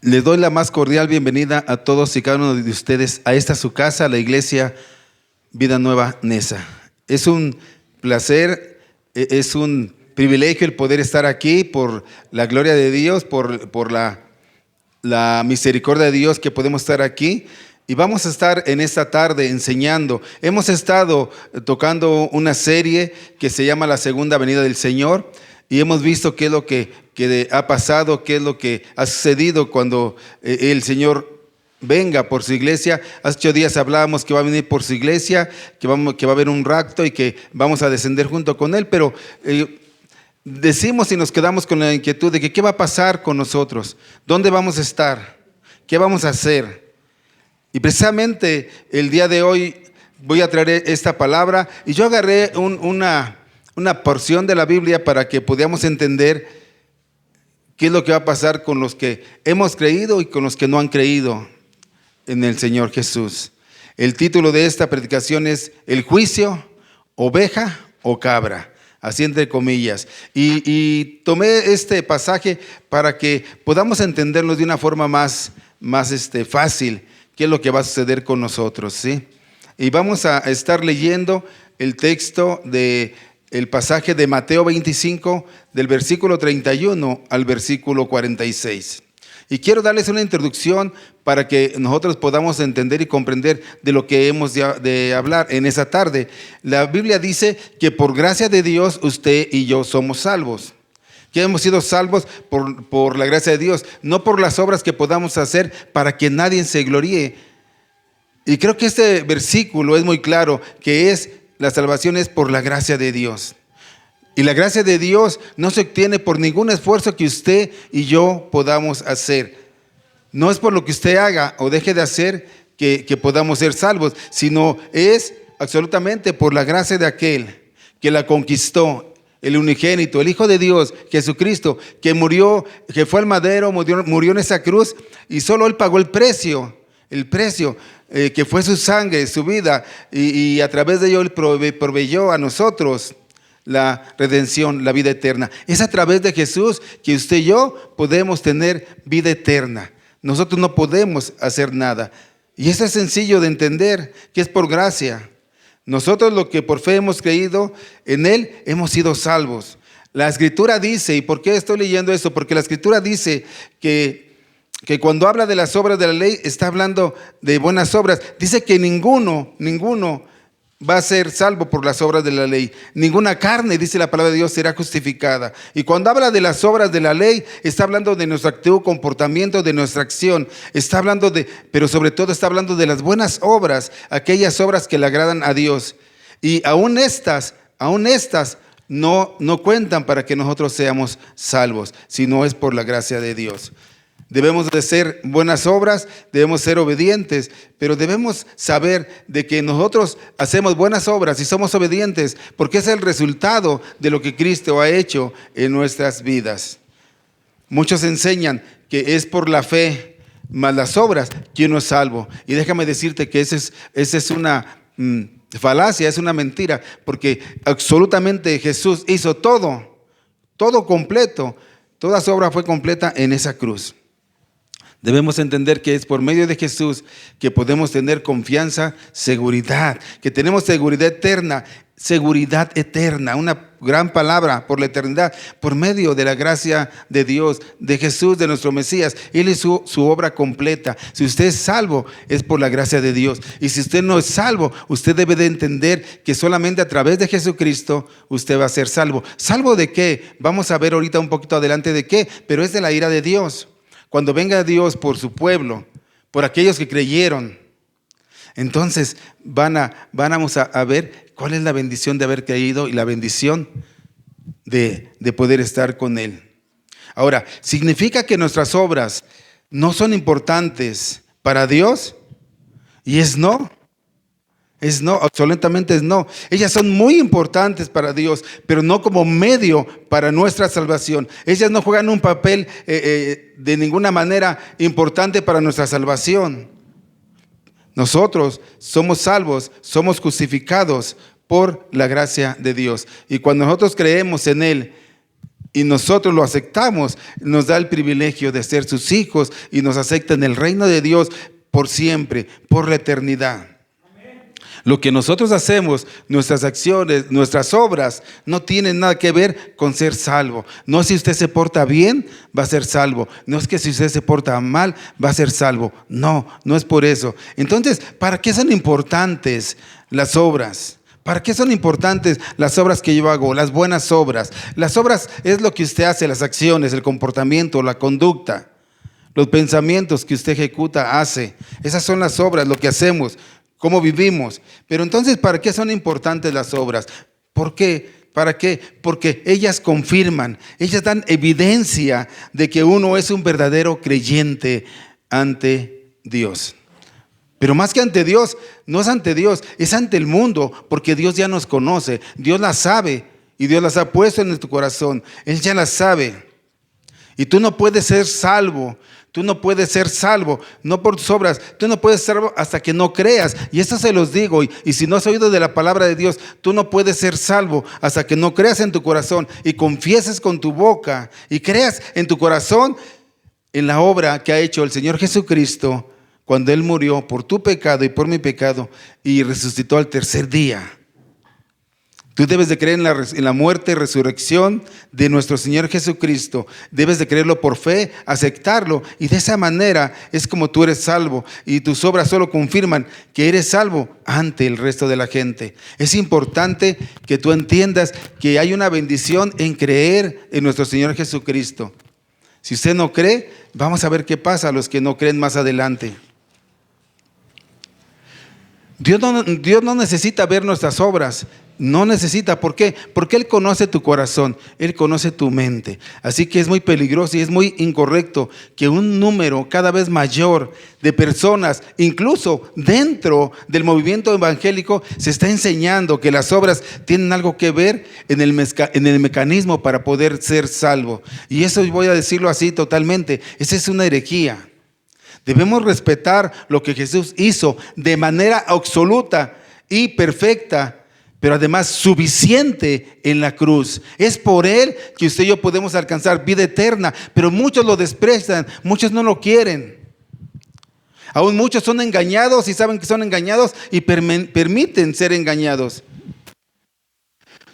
Les doy la más cordial bienvenida a todos y cada uno de ustedes a esta su casa, la iglesia Vida Nueva Neza. Es un placer, es un privilegio el poder estar aquí por la gloria de Dios, por la misericordia de Dios que podemos estar aquí. Y vamos a estar en esta tarde enseñando. Hemos estado tocando una serie que se llama La Segunda Venida del Señor. Y hemos visto qué es lo que ha pasado, qué es lo que ha sucedido cuando el Señor venga por su iglesia. Hace 8 días hablábamos que va a venir por su iglesia, que va a haber un rapto y que vamos a descender junto con Él. Pero decimos y nos quedamos con la inquietud de que qué va a pasar con nosotros, dónde vamos a estar, qué vamos a hacer. Y precisamente el día de hoy voy a traer esta palabra y yo agarré una porción de la Biblia para que podamos entender qué es lo que va a pasar con los que hemos creído y con los que no han creído en el Señor Jesús. El título de esta predicación es El juicio, oveja o cabra, así entre comillas. Y tomé este pasaje para que podamos entenderlo de una forma más fácil, qué es lo que va a suceder con nosotros, ¿sí? Y vamos a estar leyendo el texto el pasaje de Mateo 25, del versículo 31 al versículo 46. Y quiero darles una introducción para que nosotros podamos entender y comprender de lo que hemos de hablar en esa tarde. La Biblia dice que por gracia de Dios usted y yo somos salvos. Que hemos sido salvos por la gracia de Dios, no por las obras que podamos hacer para que nadie se gloríe. Y creo que este versículo es muy claro, que la salvación es por la gracia de Dios. Y la gracia de Dios no se obtiene por ningún esfuerzo que usted y yo podamos hacer. No es por lo que usted haga o deje de hacer que podamos ser salvos, sino es absolutamente por la gracia de aquel que la conquistó, el unigénito, el Hijo de Dios, Jesucristo, que murió, que fue al madero, murió en esa cruz y solo Él pagó el precio que fue su sangre, su vida, y a través de ello Él proveyó a nosotros la redención, la vida eterna. Es a través de Jesús que usted y yo podemos tener vida eterna. Nosotros no podemos hacer nada. Y eso es sencillo de entender, que es por gracia. Nosotros lo que por fe hemos creído en Él, hemos sido salvos. La Escritura dice, ¿y por qué estoy leyendo esto? Porque la Escritura dice que cuando habla de las obras de la ley, está hablando de buenas obras. Dice que ninguno va a ser salvo por las obras de la ley. Ninguna carne, dice la palabra de Dios, será justificada. Y cuando habla de las obras de la ley, está hablando de nuestro activo comportamiento, de nuestra acción. Está hablando pero sobre todo está hablando de las buenas obras, aquellas obras que le agradan a Dios. Y aún estas no cuentan para que nosotros seamos salvos, sino es por la gracia de Dios. Debemos de hacer buenas obras, debemos ser obedientes, pero debemos saber de que nosotros hacemos buenas obras y somos obedientes porque es el resultado de lo que Cristo ha hecho en nuestras vidas. Muchos enseñan que es por la fe más las obras que uno es salvo. Y déjame decirte que esa es una falacia, es una mentira, porque absolutamente Jesús hizo todo completo. Toda su obra fue completa en esa cruz. Debemos entender que es por medio de Jesús que podemos tener confianza, seguridad, que tenemos seguridad eterna, una gran palabra por la eternidad, por medio de la gracia de Dios, de Jesús, de nuestro Mesías. Él hizo su obra completa. Si usted es salvo, es por la gracia de Dios. Y si usted no es salvo, usted debe de entender que solamente a través de Jesucristo usted va a ser salvo. ¿Salvo de qué? Vamos a ver ahorita un poquito adelante de qué, pero es de la ira de Dios. Cuando venga Dios por su pueblo, por aquellos que creyeron, entonces vamos a ver cuál es la bendición de haber creído y la bendición de poder estar con Él. Ahora, ¿significa que nuestras obras no son importantes para Dios? Y es no. Es no, absolutamente es no. Ellas son muy importantes para Dios, pero no como medio para nuestra salvación. Ellas no juegan un papel de ninguna manera importante para nuestra salvación. Nosotros somos salvos, somos justificados por la gracia de Dios. Y cuando nosotros creemos en Él, y nosotros lo aceptamos, nos da el privilegio de ser sus hijos y nos acepta en el reino de Dios por siempre, por la eternidad. Lo que nosotros hacemos, nuestras acciones, nuestras obras, no tienen nada que ver con ser salvo. No es si usted se porta bien, va a ser salvo. No es que si usted se porta mal, va a ser salvo. No, no es por eso. Entonces, ¿para qué son importantes las obras? ¿Para qué son importantes las obras que yo hago? Las buenas obras. Las obras es lo que usted hace, las acciones, el comportamiento, la conducta, los pensamientos que usted ejecuta, hace. Esas son las obras, lo que hacemos, cómo vivimos. Pero entonces, ¿para qué son importantes las obras? ¿Por qué? ¿Para qué? Porque ellas confirman, ellas dan evidencia de que uno es un verdadero creyente ante Dios. Pero más que ante Dios, no es ante Dios, es ante el mundo, porque Dios ya nos conoce, Dios las sabe y Dios las ha puesto en tu corazón, Él ya las sabe. Y tú no puedes ser salvo, no por tus obras, tú no puedes ser salvo hasta que no creas. Y esto se los digo, y si no has oído de la palabra de Dios, tú no puedes ser salvo hasta que no creas en tu corazón y confieses con tu boca y creas en tu corazón en la obra que ha hecho el Señor Jesucristo cuando Él murió por tu pecado y por mi pecado y resucitó al tercer día. Tú debes de creer en la muerte y resurrección de nuestro Señor Jesucristo. Debes de creerlo por fe, aceptarlo, y de esa manera es como tú eres salvo. Y tus obras solo confirman que eres salvo ante el resto de la gente. Es importante que tú entiendas que hay una bendición en creer en nuestro Señor Jesucristo. Si usted no cree, vamos a ver qué pasa a los que no creen más adelante. Dios no necesita ver nuestras obras, no necesita. ¿Por qué? Porque Él conoce tu corazón, Él conoce tu mente. Así que es muy peligroso y es muy incorrecto que un número cada vez mayor de personas, incluso dentro del movimiento evangélico, se está enseñando que las obras tienen algo que ver en el mecanismo para poder ser salvo. Y eso voy a decirlo así totalmente, esa es una herejía. Debemos respetar lo que Jesús hizo de manera absoluta y perfecta, pero además suficiente en la cruz. Es por Él que usted y yo podemos alcanzar vida eterna, pero muchos lo desprecian, muchos no lo quieren. Aún muchos son engañados y saben que son engañados y permiten ser engañados.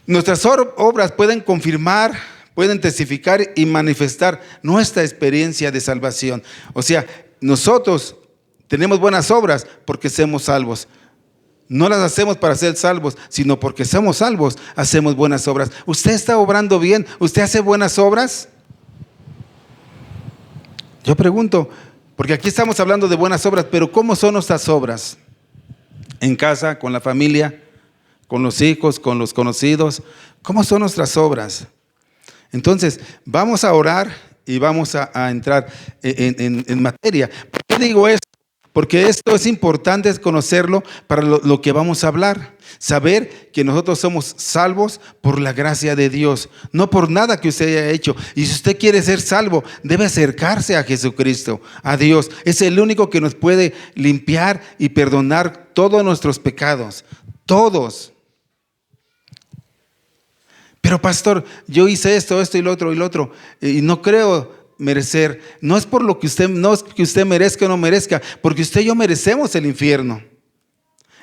Nuestras obras pueden confirmar, pueden testificar y manifestar nuestra experiencia de salvación. O sea, nosotros tenemos buenas obras porque somos salvos. No las hacemos para ser salvos, sino porque somos salvos, hacemos buenas obras. ¿Usted está obrando bien? ¿Usted hace buenas obras? Yo pregunto, porque aquí estamos hablando de buenas obras, pero ¿cómo son nuestras obras? En casa, con la familia, con los hijos, con los conocidos. ¿Cómo son nuestras obras? Entonces, vamos a orar y vamos a entrar en materia. ¿Por qué digo esto? Porque esto es importante conocerlo para lo que vamos a hablar. Saber que nosotros somos salvos por la gracia de Dios, no por nada que usted haya hecho. Y si usted quiere ser salvo, debe acercarse a Jesucristo, a Dios. Es el único que nos puede limpiar y perdonar todos nuestros pecados, todos. Pero pastor, yo hice esto y lo otro, y no creo merecer. No es por lo que usted, no es que usted merezca o no merezca, porque usted y yo merecemos el infierno.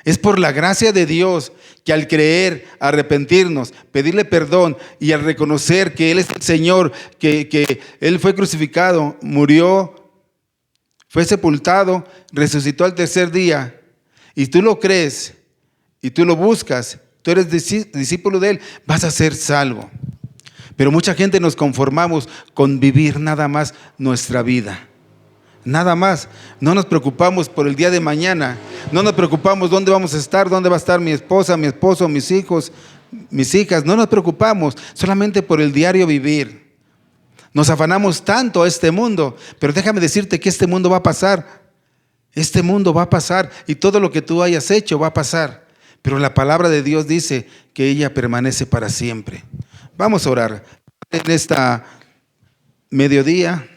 Es por la gracia de Dios que al creer, arrepentirnos, pedirle perdón y al reconocer que Él es el Señor, que Él fue crucificado, murió, fue sepultado, resucitó al tercer día, y tú lo crees y tú lo buscas, tú eres discípulo de Él, vas a ser salvo. Pero mucha gente nos conformamos con vivir nada más nuestra vida. Nada más. No nos preocupamos por el día de mañana. No nos preocupamos dónde vamos a estar, dónde va a estar mi esposa, mi esposo, mis hijos, mis hijas. No nos preocupamos solamente por el diario vivir. Nos afanamos tanto a este mundo, pero déjame decirte que este mundo va a pasar. Este mundo va a pasar y todo lo que tú hayas hecho va a pasar. Pero la palabra de Dios dice que ella permanece para siempre. Vamos a orar. En esta mediodía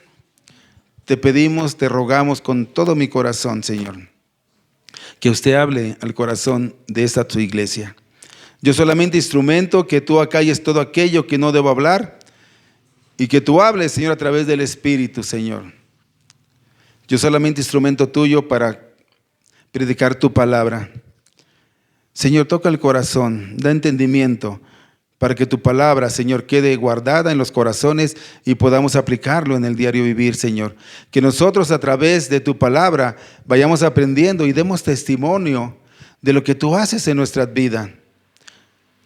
te pedimos, te rogamos con todo mi corazón, Señor, que usted hable al corazón de esta tu iglesia. Yo solamente instrumento, que tú acalles todo aquello que no debo hablar y que tú hables, Señor, a través del Espíritu, Señor. Yo solamente instrumento tuyo para predicar tu palabra. Señor, toca el corazón, da entendimiento para que tu palabra, Señor, quede guardada en los corazones y podamos aplicarlo en el diario vivir, Señor. Que nosotros a través de tu palabra vayamos aprendiendo y demos testimonio de lo que tú haces en nuestras vidas.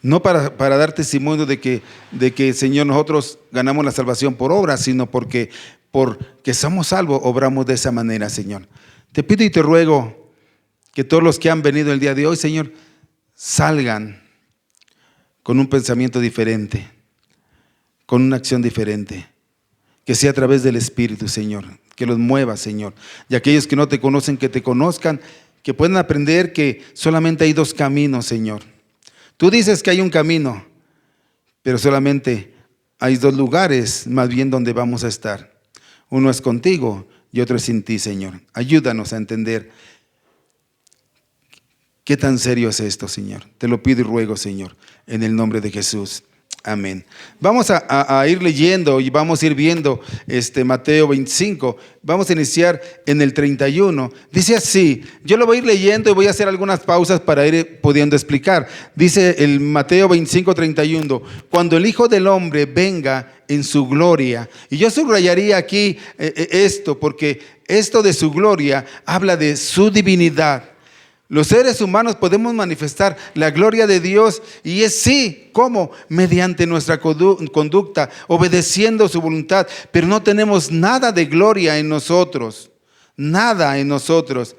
No para dar testimonio de que, Señor, nosotros ganamos la salvación por obra, sino porque somos salvos, obramos de esa manera, Señor. Te pido y te ruego que todos los que han venido el día de hoy, Señor, salgan con un pensamiento diferente, con una acción diferente, que sea a través del Espíritu, Señor, que los mueva, Señor. Y aquellos que no te conocen, que te conozcan, que puedan aprender que solamente hay dos caminos, Señor. Tú dices que hay un camino, pero solamente hay dos lugares, más bien, donde vamos a estar. Uno es contigo y otro es sin ti, Señor. Ayúdanos a entender qué tan serio es esto, Señor. Te lo pido y ruego, Señor, en el nombre de Jesús. Amén. Vamos a ir leyendo y vamos a ir viendo Mateo 25. Vamos a iniciar en el 31. Dice así, yo lo voy a ir leyendo y voy a hacer algunas pausas para ir pudiendo explicar. Dice el Mateo 25, 31, cuando el Hijo del Hombre venga en su gloria. Y yo subrayaría aquí esto, porque esto de su gloria habla de su divinidad. Los seres humanos podemos manifestar la gloria de Dios y es sí, ¿cómo? Mediante nuestra conducta, obedeciendo su voluntad, pero no tenemos nada de gloria en nosotros, nada en nosotros.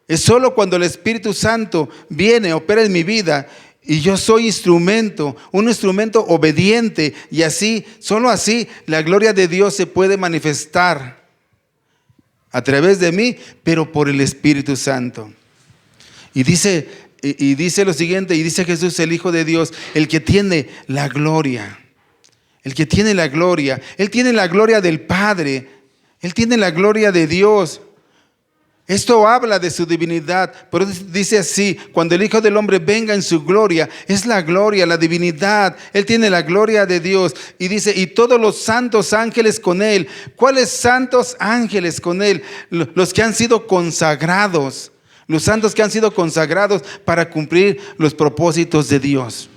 Es solo cuando el Espíritu Santo viene, opera en mi vida y yo soy instrumento, un instrumento obediente y así, solo así la gloria de Dios se puede manifestar a través de mí, pero por el Espíritu Santo. Y dice lo siguiente, y dice Jesús, el Hijo de Dios, el que tiene la gloria, el que tiene la gloria, Él tiene la gloria del Padre, Él tiene la gloria de Dios. Esto habla de su divinidad, pero dice así, cuando el Hijo del Hombre venga en su gloria, es la gloria, la divinidad, Él tiene la gloria de Dios. Y dice, y todos los santos ángeles con Él. ¿Cuáles santos ángeles con Él? Los que han sido consagrados. Los santos que han sido consagrados para cumplir los propósitos de Dios.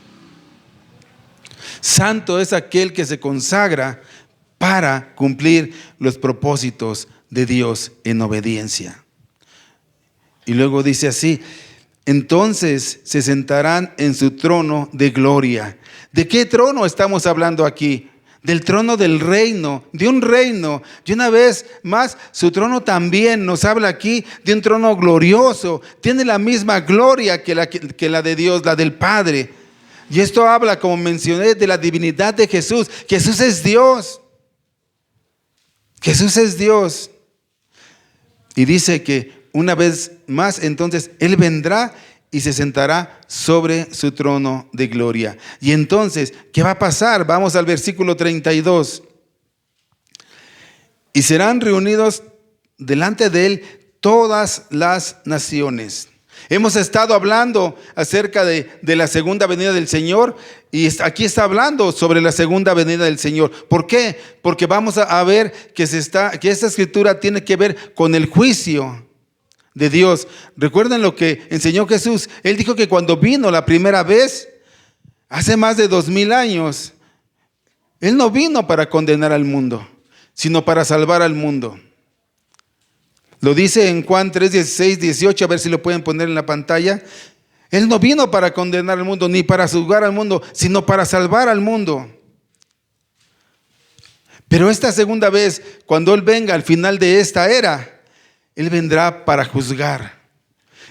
Santo es aquel que se consagra para cumplir los propósitos de Dios en obediencia. Y luego dice así, entonces se sentarán en su trono de gloria. ¿De qué trono estamos hablando aquí? Del trono del reino, de un reino. Y una vez más, su trono también nos habla aquí de un trono glorioso. Tiene la misma gloria que la de Dios, la del Padre. Y esto habla, como mencioné, de la divinidad de Jesús. Jesús es Dios. Jesús es Dios. Y dice que una vez más, entonces, Él vendrá y se sentará sobre su trono de gloria. Y entonces, ¿qué va a pasar? Vamos al versículo 32. Y serán reunidos delante de Él todas las naciones. Hemos estado hablando acerca de la segunda venida del Señor y aquí está hablando sobre la segunda venida del Señor. ¿Por qué? Porque vamos a ver que esta escritura tiene que ver con el juicio de Dios. Recuerden lo que enseñó Jesús. Él dijo que cuando vino la primera vez, hace más de 2000 años, Él no vino para condenar al mundo, sino para salvar al mundo. Lo dice en Juan 3, 16, 18, a ver si lo pueden poner en la pantalla. Él no vino para condenar al mundo, ni para juzgar al mundo, sino para salvar al mundo. Pero esta segunda vez, cuando Él venga al final de esta era, Él vendrá para juzgar.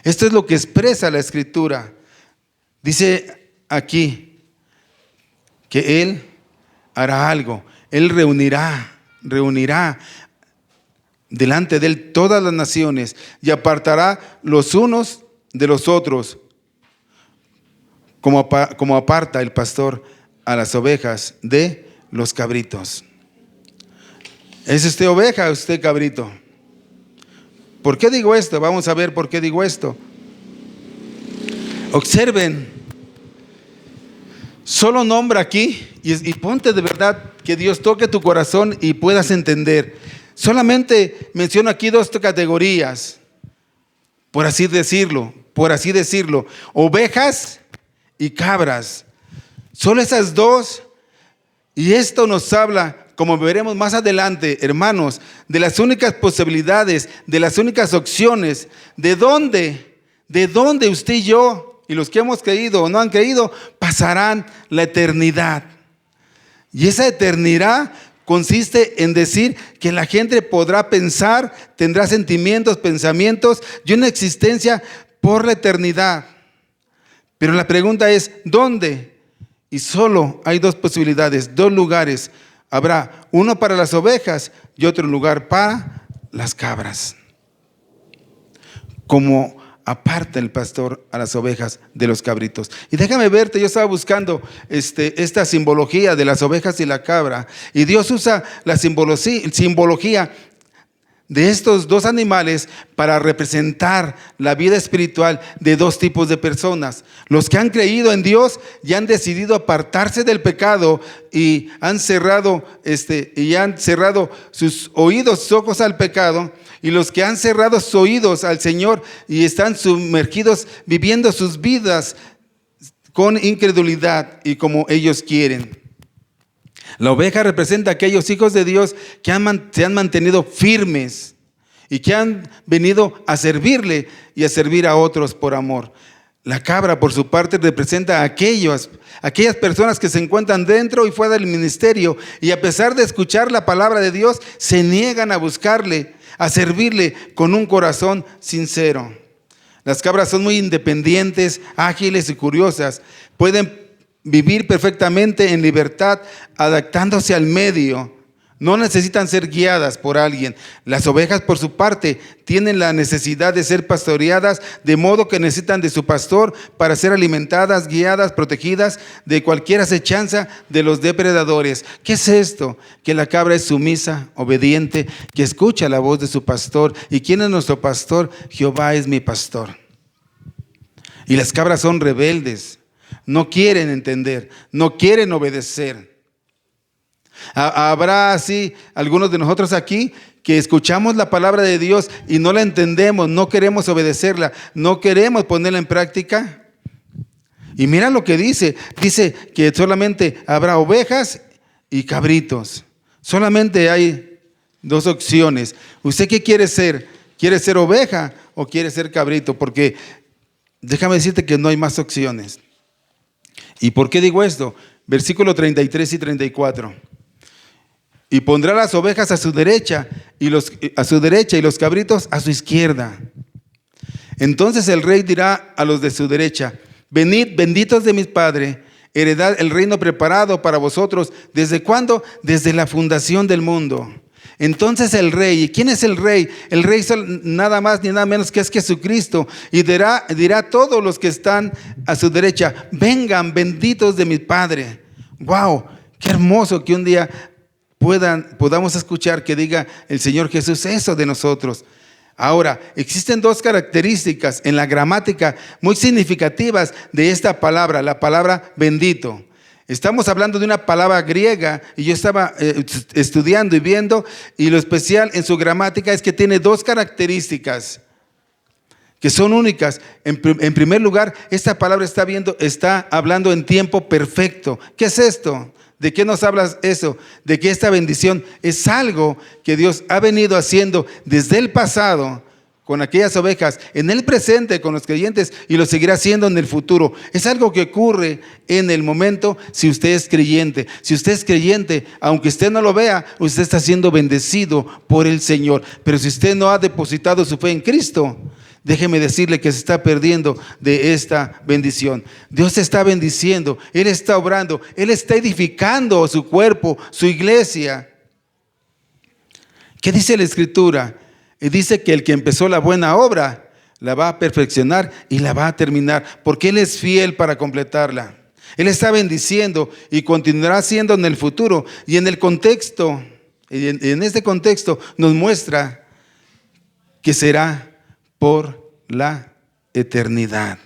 Esto es lo que expresa la Escritura. Dice aquí que Él hará algo. Él reunirá delante de Él todas las naciones y apartará los unos de los otros, como aparta el pastor a las ovejas de los cabritos. ¿Es usted oveja o usted cabrito? ¿Por qué digo esto? Vamos a ver por qué digo esto. Observen, Solo nombra aquí y ponte de verdad que Dios toque tu corazón y puedas entender. Solamente menciono aquí dos categorías, por así decirlo. Ovejas y cabras. Solo esas dos. Y esto nos habla, como veremos más adelante, hermanos, de las únicas posibilidades, de las únicas opciones, de dónde usted y yo, y los que hemos creído o no han creído, pasarán la eternidad. Y esa eternidad consiste en decir que la gente podrá pensar, tendrá sentimientos, pensamientos y una existencia por la eternidad. Pero la pregunta es, ¿dónde? Y solo hay dos posibilidades, dos lugares. Habrá uno para las ovejas y otro lugar para las cabras. Como aparta el pastor a las ovejas de los cabritos. Y déjame verte, yo estaba buscando esta simbología de las ovejas y la cabra. Y Dios usa la simbología de estos dos animales para representar la vida espiritual de dos tipos de personas. Los que han creído en Dios y han decidido apartarse del pecado y han cerrado sus oídos, sus ojos al pecado, y los que han cerrado sus oídos al Señor y están sumergidos viviendo sus vidas con incredulidad y como ellos quieren. La oveja representa a aquellos hijos de Dios que se han mantenido firmes y que han venido a servirle y a servir a otros por amor. La cabra, por su parte, representa a aquellas personas que se encuentran dentro y fuera del ministerio y a pesar de escuchar la palabra de Dios, se niegan a buscarle, a servirle con un corazón sincero. Las cabras son muy independientes, ágiles y curiosas. Pueden vivir perfectamente en libertad, adaptándose al medio. No necesitan ser guiadas por alguien. Las ovejas, por su parte, tienen la necesidad de ser pastoreadas, de modo que necesitan de su pastor para ser alimentadas, guiadas, protegidas de cualquier acechanza de los depredadores. ¿Qué es esto? Que la cabra es sumisa, obediente, que escucha la voz de su pastor. ¿Y quién es nuestro pastor? Jehová es mi pastor. Y las cabras son rebeldes. No quieren entender, no quieren obedecer. Habrá así algunos de nosotros aquí que escuchamos la palabra de Dios y no la entendemos, no queremos obedecerla, no queremos ponerla en práctica. Y mira lo que dice que solamente habrá ovejas y cabritos. Solamente hay dos opciones. ¿Usted qué quiere ser? ¿Quiere ser oveja o quiere ser cabrito? Porque déjame decirte que no hay más opciones. ¿Y por qué digo esto? Versículo 33 y 34. Y pondrá las ovejas a su derecha y los cabritos a su izquierda. Entonces el rey dirá a los de su derecha: venid, benditos de mi Padre, heredad el reino preparado para vosotros. ¿Desde cuándo? Desde la fundación del mundo. Entonces el rey, ¿y quién es el rey? El rey es nada más ni nada menos que es Jesucristo. Y dirá a todos los que están a su derecha: vengan, benditos de mi Padre. ¡Wow! ¡Qué hermoso que un día podamos escuchar que diga el Señor Jesús eso de nosotros! Ahora, existen dos características en la gramática muy significativas de esta palabra, la palabra bendito. Estamos hablando de una palabra griega y yo estaba estudiando y viendo, y lo especial en su gramática es que tiene dos características que son únicas. En primer lugar, esta palabra está hablando en tiempo perfecto. ¿Qué es esto? ¿De qué nos habla eso? De que esta bendición es algo que Dios ha venido haciendo desde el pasado con aquellas ovejas, en el presente con los creyentes, y lo seguirá haciendo en el futuro. Es algo que ocurre en el momento si usted es creyente. Si usted es creyente, aunque usted no lo vea, usted está siendo bendecido por el Señor. Pero si usted no ha depositado su fe en Cristo, déjeme decirle que se está perdiendo de esta bendición. Dios se está bendiciendo, Él está obrando, Él está edificando su cuerpo, su iglesia. ¿Qué dice la Escritura? Dice que el que empezó la buena obra la va a perfeccionar y la va a terminar, porque Él es fiel para completarla. Él está bendiciendo y continuará siendo en el futuro. Y en el contexto, en este contexto nos muestra que será por la eternidad.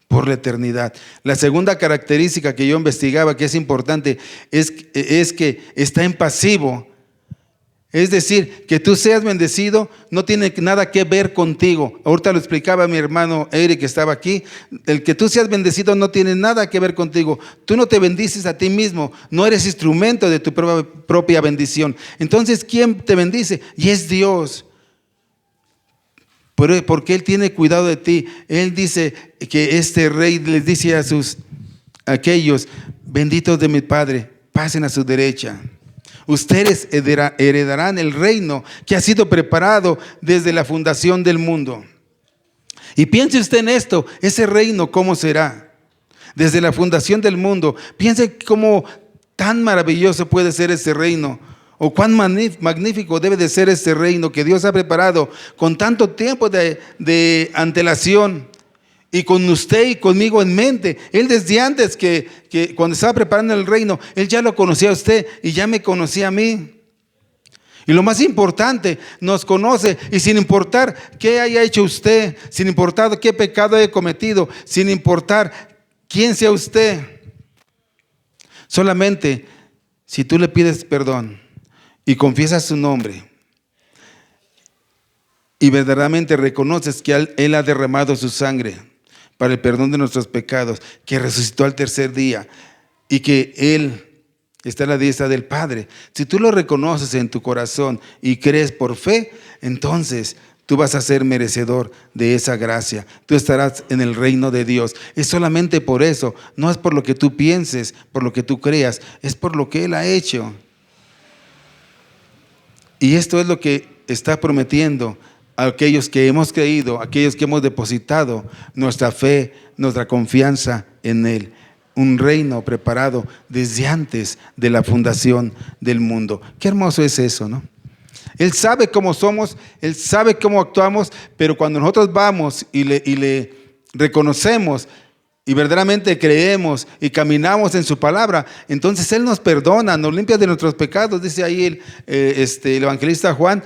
por la eternidad. La segunda característica que yo investigaba, que es importante, es que está en pasivo. Es decir, que tú seas bendecido no tiene nada que ver contigo. Ahorita lo explicaba mi hermano Eric, que estaba aquí. El que tú seas bendecido no tiene nada que ver contigo. Tú no te bendices a ti mismo, no eres instrumento de tu propia bendición. Entonces, ¿quién te bendice? Y es Dios. Porque Él tiene cuidado de ti. Él dice que este rey les dice a aquellos, benditos de mi Padre, pasen a su derecha. Ustedes heredarán el reino que ha sido preparado desde la fundación del mundo. Y piense usted en esto, ese reino, ¿cómo será? Desde la fundación del mundo. Piense cómo tan maravilloso puede ser ese reino, o cuán magnífico debe de ser ese reino que Dios ha preparado con tanto tiempo de antelación. Y con usted y conmigo en mente. Él desde antes que cuando estaba preparando el reino, Él ya lo conocía a usted y ya me conocía a mí. Y lo más importante, nos conoce, y sin importar qué haya hecho usted, sin importar qué pecado haya cometido, sin importar quién sea usted, solamente si tú le pides perdón y confiesas su nombre y verdaderamente reconoces que Él ha derramado su sangre para el perdón de nuestros pecados, que resucitó al tercer día y que Él está a la diestra del Padre. Si tú lo reconoces en tu corazón y crees por fe, entonces tú vas a ser merecedor de esa gracia. Tú estarás en el reino de Dios. Es solamente por eso, no es por lo que tú pienses, por lo que tú creas, es por lo que Él ha hecho. Y esto es lo que está prometiendo a aquellos que hemos creído, aquellos que hemos depositado nuestra fe, nuestra confianza en Él. Un reino preparado desde antes de la fundación del mundo. Qué hermoso es eso, ¿no? Él sabe cómo somos, Él sabe cómo actuamos, pero cuando nosotros vamos y le reconocemos y verdaderamente creemos y caminamos en su palabra, entonces Él nos perdona, nos limpia de nuestros pecados, dice ahí el evangelista Juan.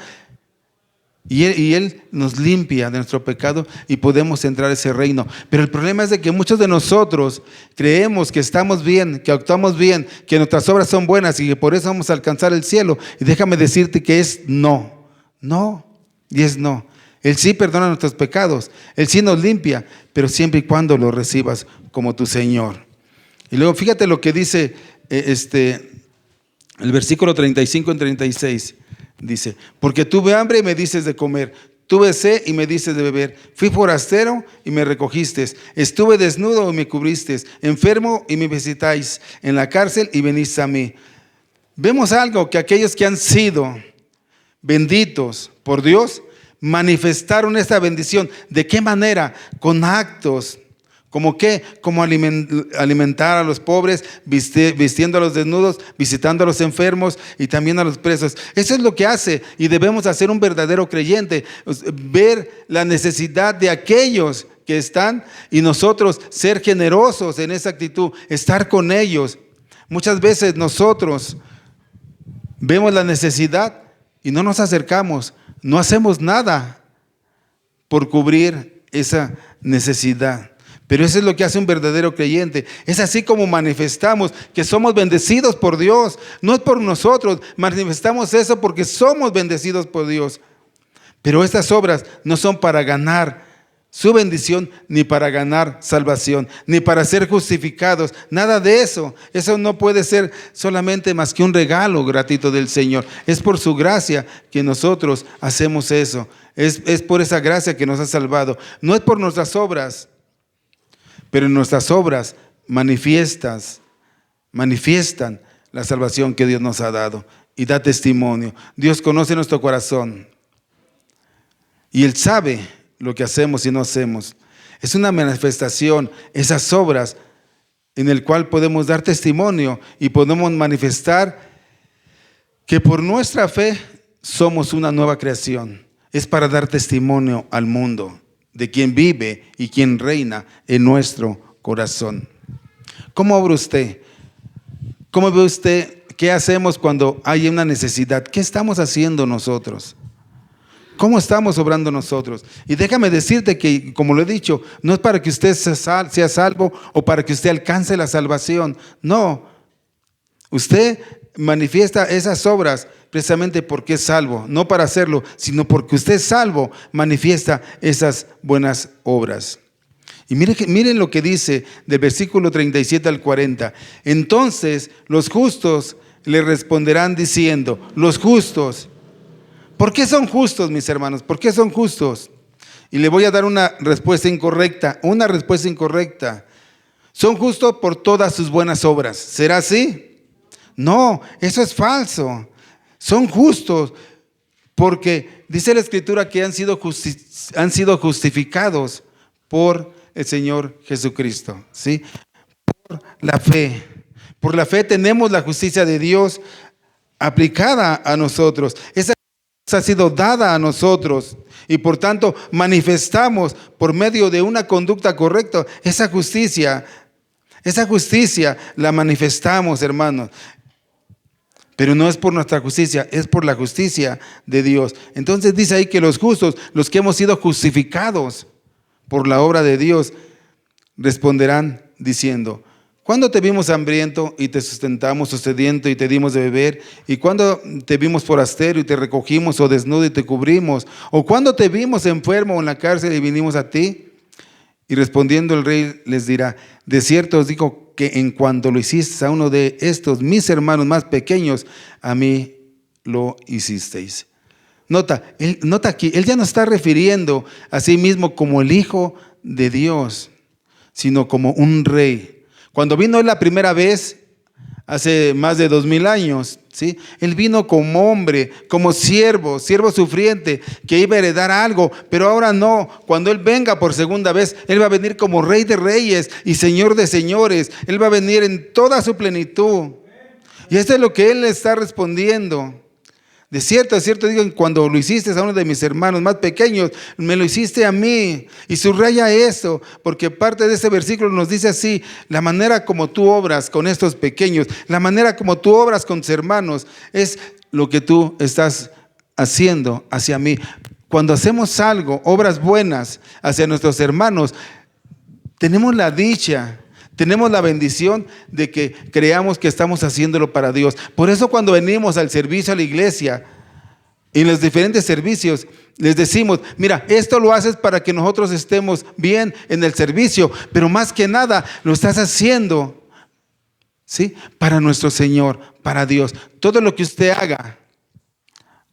Y él nos limpia de nuestro pecado y podemos entrar a ese reino. Pero el problema es de que muchos de nosotros creemos que estamos bien, que actuamos bien, que nuestras obras son buenas y que por eso vamos a alcanzar el cielo. Y déjame decirte que es no, y es no. Él sí perdona nuestros pecados, Él sí nos limpia, pero siempre y cuando lo recibas como tu Señor. Y luego fíjate lo que dice el versículo 35 en 36. Dice, porque tuve hambre y me dices de comer, tuve sed y me dices de beber, fui forastero y me recogiste, estuve desnudo y me cubriste, enfermo y me visitáis, en la cárcel y venís a mí. Vemos algo, que aquellos que han sido benditos por Dios manifestaron esta bendición. ¿De qué manera? Con actos. ¿Cómo qué? Como alimentar a los pobres, vistiendo a los desnudos, visitando a los enfermos y también a los presos. Eso es lo que hace, y debemos hacer un verdadero creyente, ver la necesidad de aquellos que están y nosotros ser generosos en esa actitud, estar con ellos. Muchas veces nosotros vemos la necesidad y no nos acercamos, no hacemos nada por cubrir esa necesidad. Pero eso es lo que hace un verdadero creyente. Es así como manifestamos que somos bendecidos por Dios. No es por nosotros, manifestamos eso porque somos bendecidos por Dios. Pero estas obras no son para ganar su bendición, ni para ganar salvación, ni para ser justificados. Nada de eso. Eso no puede ser solamente más que un regalo gratuito del Señor. Es por su gracia que nosotros hacemos eso. Es por esa gracia que nos ha salvado. No es por nuestras obras. Pero en nuestras obras manifiestan la salvación que Dios nos ha dado y da testimonio. Dios conoce nuestro corazón y Él sabe lo que hacemos y no hacemos. Es una manifestación, esas obras en el cual podemos dar testimonio y podemos manifestar que por nuestra fe somos una nueva creación. Es para dar testimonio al mundo de quien vive y quien reina en nuestro corazón. ¿Cómo obra usted? ¿Cómo ve usted? ¿Qué hacemos cuando hay una necesidad? ¿Qué estamos haciendo nosotros? ¿Cómo estamos obrando nosotros? Y déjame decirte que, como lo he dicho, no es para que usted sea salvo o para que usted alcance la salvación. No, usted manifiesta esas obras precisamente porque es salvo, no para hacerlo, sino porque usted es salvo, manifiesta esas buenas obras. Y miren lo que dice del versículo 37 al 40. Entonces los justos le responderán diciendo, los justos, ¿por qué son justos, mis hermanos? ¿Por qué son justos? Y le voy a dar una respuesta incorrecta, Son justos por todas sus buenas obras. ¿Será así? No, eso es falso. Son justos porque dice la Escritura que han sido justificados por el Señor Jesucristo, ¿sí? Por la fe. Por la fe tenemos la justicia de Dios aplicada a nosotros. Esa ha sido dada a nosotros y por tanto manifestamos por medio de una conducta correcta esa justicia la manifestamos, hermanos. Pero no es por nuestra justicia, es por la justicia de Dios. Entonces dice ahí que los justos, los que hemos sido justificados por la obra de Dios, responderán diciendo, ¿cuándo te vimos hambriento y te sustentamos, o sediento y te dimos de beber? ¿Y cuándo te vimos forastero y te recogimos, o desnudo y te cubrimos? ¿O cuándo te vimos enfermo o en la cárcel y vinimos a ti? Y respondiendo el rey les dirá, de cierto os digo que en cuanto lo hicisteis a uno de estos mis hermanos más pequeños, a mí lo hicisteis. Nota aquí, él ya no está refiriendo a sí mismo como el Hijo de Dios, sino como un rey. Cuando vino él la primera vez, hace más de 2000 años, ¿sí? Él vino como hombre, como siervo sufriente, que iba a heredar algo, pero ahora no. Cuando Él venga por segunda vez, Él va a venir como Rey de Reyes y Señor de Señores. Él va a venir en toda su plenitud. Y esto es lo que Él le está respondiendo. De cierto, digo, cuando lo hiciste a uno de mis hermanos más pequeños, me lo hiciste a mí. Y subraya eso, porque parte de este versículo nos dice así, la manera como tú obras con estos pequeños, la manera como tú obras con tus hermanos, es lo que tú estás haciendo hacia mí. Cuando hacemos algo, obras buenas hacia nuestros hermanos, tenemos la dicha, tenemos la bendición de que creamos que estamos haciéndolo para Dios. Por eso cuando venimos al servicio a la iglesia, en los diferentes servicios, les decimos, mira, esto lo haces para que nosotros estemos bien en el servicio, pero más que nada lo estás haciendo, ¿sí? Para nuestro Señor, para Dios. Todo lo que usted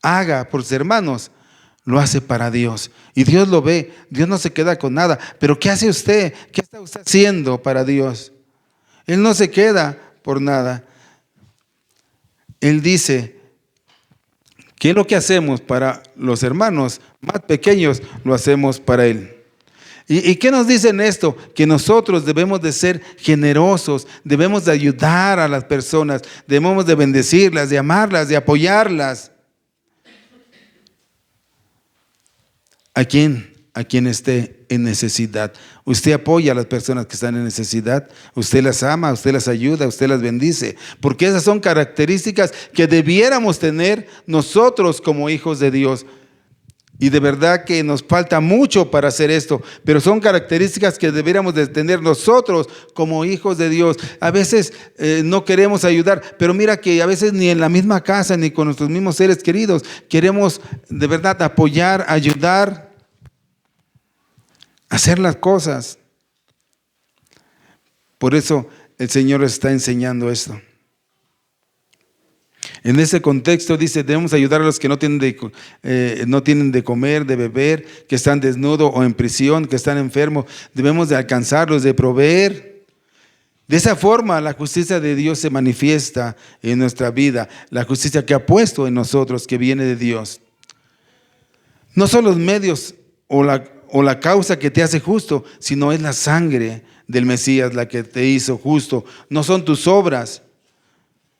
haga por sus hermanos, lo hace para Dios. Y Dios lo ve. Dios no se queda con nada. Pero ¿qué hace usted? ¿Qué está usted haciendo para Dios? Él no se queda por nada. Él dice, ¿qué es lo que hacemos para los hermanos más pequeños? Lo hacemos para Él. ¿Y qué nos dice en esto? Que nosotros debemos de ser generosos, debemos de ayudar a las personas, debemos de bendecirlas, de amarlas, de apoyarlas. ¿A quien esté en necesidad? Usted apoya a las personas que están en necesidad, usted las ama, usted las ayuda, usted las bendice, porque esas son características que debiéramos tener nosotros como hijos de Dios. Y de verdad que nos falta mucho para hacer esto, pero son características que debiéramos de tener nosotros como hijos de Dios. A veces no queremos ayudar, pero mira que a veces ni en la misma casa ni con nuestros mismos seres queridos queremos de verdad apoyar, ayudar, hacer las cosas. Por eso el Señor está enseñando esto. En ese contexto dice, debemos ayudar a los que no tienen de comer, de beber, que están desnudos o en prisión, que están enfermos. Debemos de alcanzarlos, de proveer. De esa forma la justicia de Dios se manifiesta en nuestra vida. La justicia que ha puesto en nosotros, que viene de Dios. No son los medios o la causa que te hace justo, sino es la sangre del Mesías la que te hizo justo. No son tus obras.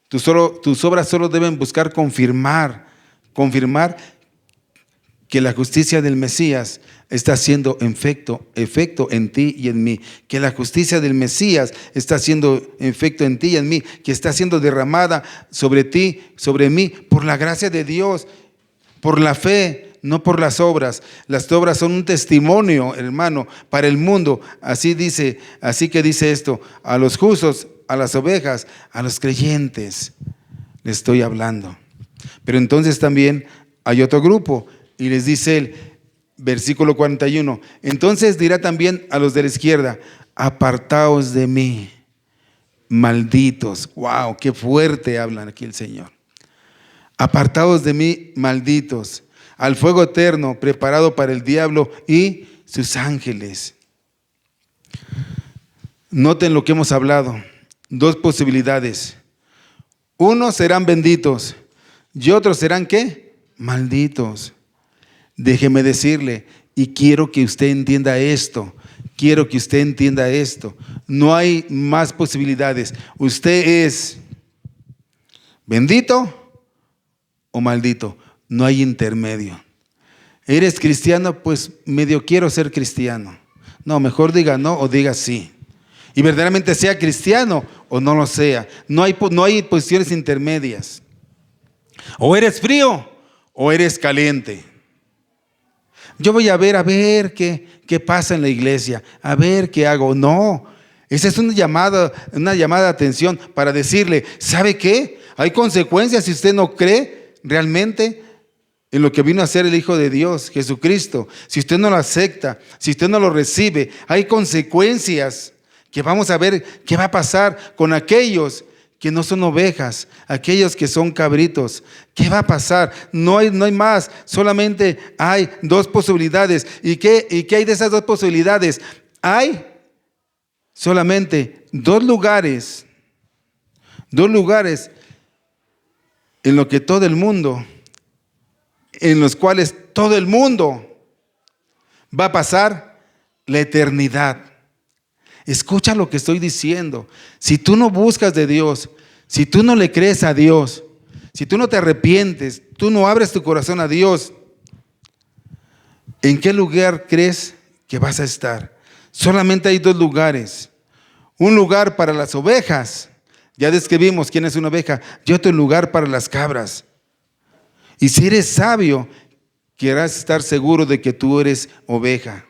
Tus obras solo deben buscar confirmar que la justicia del Mesías está haciendo efecto en ti y en mí. Que la justicia del Mesías está haciendo efecto en ti y en mí. Que está siendo derramada sobre ti, sobre mí, por la gracia de Dios, por la fe, no por las obras. Las obras son un testimonio, hermano, para el mundo. Así que dice esto: a los justos, a las ovejas, a los creyentes le estoy hablando. Pero entonces también hay otro grupo, y les dice él, versículo 41, entonces dirá también a los de la izquierda: apartaos de mí, malditos. Wow, qué fuerte hablan aquí el Señor. Apartaos de mí, malditos, al fuego eterno preparado para el diablo y sus ángeles. Noten lo que hemos hablado. Dos posibilidades. Unos serán benditos y otros serán ¿qué? Malditos. Déjeme decirle, y quiero que usted entienda esto. Quiero que usted entienda esto. No hay más posibilidades. Usted es bendito o maldito. No hay intermedio. ¿Eres cristiano? Pues medio quiero ser cristiano. No, mejor diga no o diga sí. Y verdaderamente sea cristiano o no lo sea. No hay posiciones intermedias. O eres frío o eres caliente. Yo voy a ver qué pasa en la iglesia, a ver qué hago. No, esa es una llamada de atención para decirle, ¿sabe qué? Hay consecuencias si usted no cree realmente en lo que vino a hacer el Hijo de Dios, Jesucristo. Si usted no lo acepta, si usted no lo recibe, hay consecuencias que vamos a ver qué va a pasar con aquellos que no son ovejas, aquellos que son cabritos. ¿Qué va a pasar? No hay más, solamente hay dos posibilidades. ¿Y qué hay de esas dos posibilidades? Hay solamente dos lugares en los cuales todo el mundo va a pasar la eternidad. Escucha lo que estoy diciendo. Si tú no buscas de Dios, si tú no le crees a Dios, si tú no te arrepientes, tú no abres tu corazón a Dios, ¿en qué lugar crees que vas a estar? Solamente hay dos lugares. Un lugar para las ovejas. Ya describimos quién es una oveja. Y otro lugar para las cabras. Y si eres sabio, querrás estar seguro de que tú eres oveja.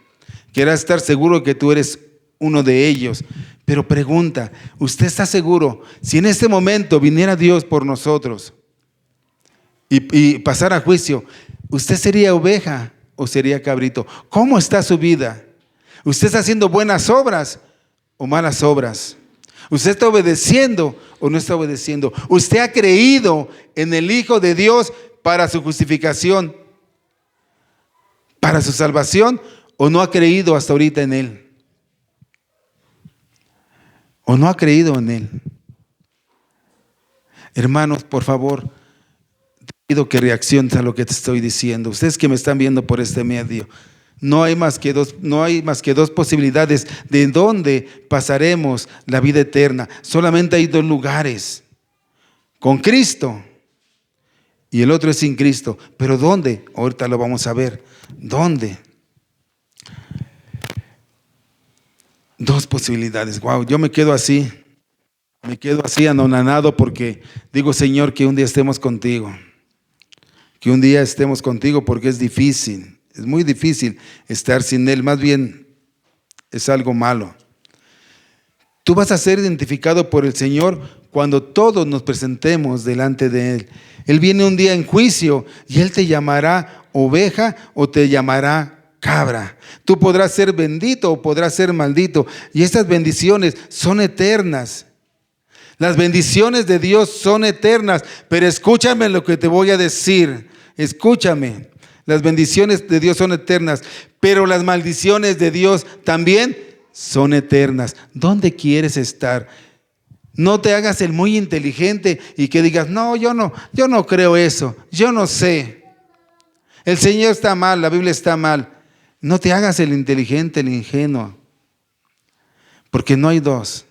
Querrás estar seguro de que tú eres uno de ellos. Pero pregunta, ¿usted está seguro? Si en este momento viniera Dios por nosotros y pasara a juicio, ¿usted sería oveja o sería cabrito? ¿Cómo está su vida? ¿Usted está haciendo buenas obras o malas obras? ¿Usted está obedeciendo o no está obedeciendo? ¿Usted ha creído en el Hijo de Dios para su justificación, para su salvación, o no ha creído hasta ahorita en Él? ¿O no ha creído en Él? Hermanos, por favor, te pido que reacciones a lo que te estoy diciendo. Ustedes que me están viendo por este medio, no hay más que dos posibilidades de dónde pasaremos la vida eterna. Solamente hay dos lugares: con Cristo y el otro es sin Cristo. ¿Pero dónde? Ahorita lo vamos a ver. ¿Dónde? Dos posibilidades. Wow, yo me quedo así anonadado porque digo, Señor, que un día estemos contigo. Que un día estemos contigo, porque es difícil, es muy difícil estar sin Él. Más bien es algo malo. Tú vas a ser identificado por el Señor cuando todos nos presentemos delante de Él. Él viene un día en juicio y Él te llamará oveja o te llamará cabra. Tú podrás ser bendito o podrás ser maldito. Y estas bendiciones son eternas. Las bendiciones de Dios son eternas. Pero escúchame lo que te voy a decir. Escúchame. Las bendiciones de Dios son eternas, pero las maldiciones de Dios también son eternas. ¿Dónde quieres estar? No te hagas el muy inteligente y que digas, no, yo no creo eso. Yo no sé. El Señor está mal, la Biblia está mal. No te hagas el inteligente, el ingenuo, porque no hay dos.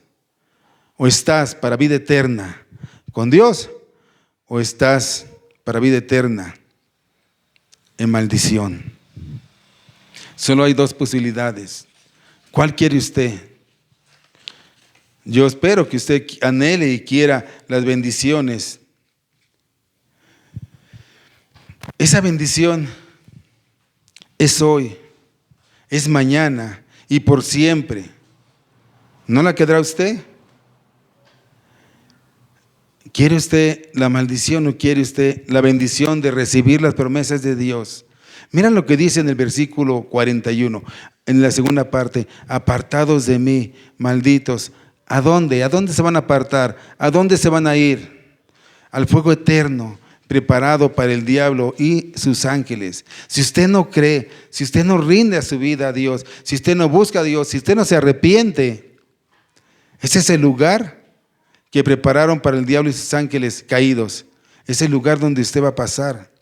O estás para vida eterna con Dios, o estás para vida eterna en maldición. Solo hay dos posibilidades. ¿Cuál quiere usted? Yo espero que usted anhele y quiera las bendiciones. Esa bendición es hoy, es mañana y por siempre. ¿No la quedará usted? ¿Quiere usted la maldición o quiere usted la bendición de recibir las promesas de Dios? Mira lo que dice en el versículo 41, en la segunda parte: apartados de mí, malditos. ¿A dónde? ¿A dónde se van a apartar? ¿A dónde se van a ir? Al fuego eterno, preparado para el diablo y sus ángeles. Si usted no cree, si usted no rinde a su vida a Dios, si usted no busca a Dios, si usted no se arrepiente, ese es el lugar que prepararon para el diablo y sus ángeles caídos. Es el lugar donde usted va a pasar.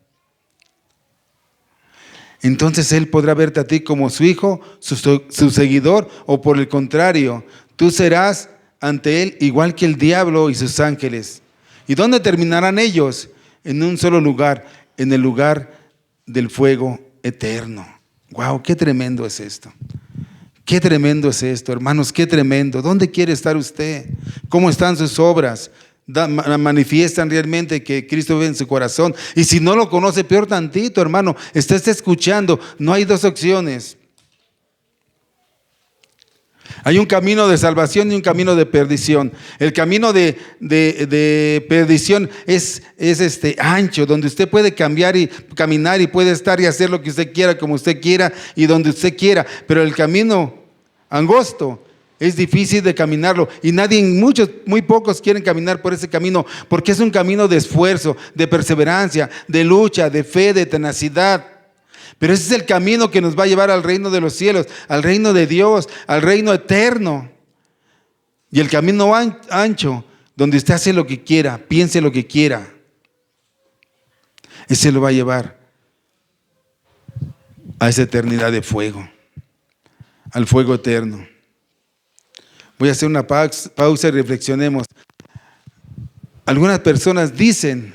Entonces Él podrá verte a ti como su hijo, su seguidor, o por el contrario, tú serás ante Él igual que el diablo y sus ángeles. ¿Y dónde terminarán ellos? En un solo lugar, en el lugar del fuego eterno. ¡Wow! ¡Qué tremendo es esto! ¡Qué tremendo es esto, hermanos! ¡Qué tremendo! ¿Dónde quiere estar usted? ¿Cómo están sus obras? Manifiestan realmente que Cristo vive en su corazón. Y si no lo conoce, peor tantito, hermano. Está escuchando. No hay dos opciones. Hay un camino de salvación y un camino de perdición. El camino de perdición es ancho, donde usted puede cambiar y caminar y puede estar y hacer lo que usted quiera, como usted quiera y donde usted quiera. Pero el camino angosto es difícil de caminarlo y muy pocos quieren caminar por ese camino, porque es un camino de esfuerzo, de perseverancia, de lucha, de fe, de tenacidad. Pero ese es el camino que nos va a llevar al reino de los cielos, al reino de Dios, al reino eterno. Y el camino ancho, donde usted hace lo que quiera, piense lo que quiera, ese lo va a llevar a esa eternidad de fuego, al fuego eterno. Voy a hacer una pausa y reflexionemos. Algunas personas dicen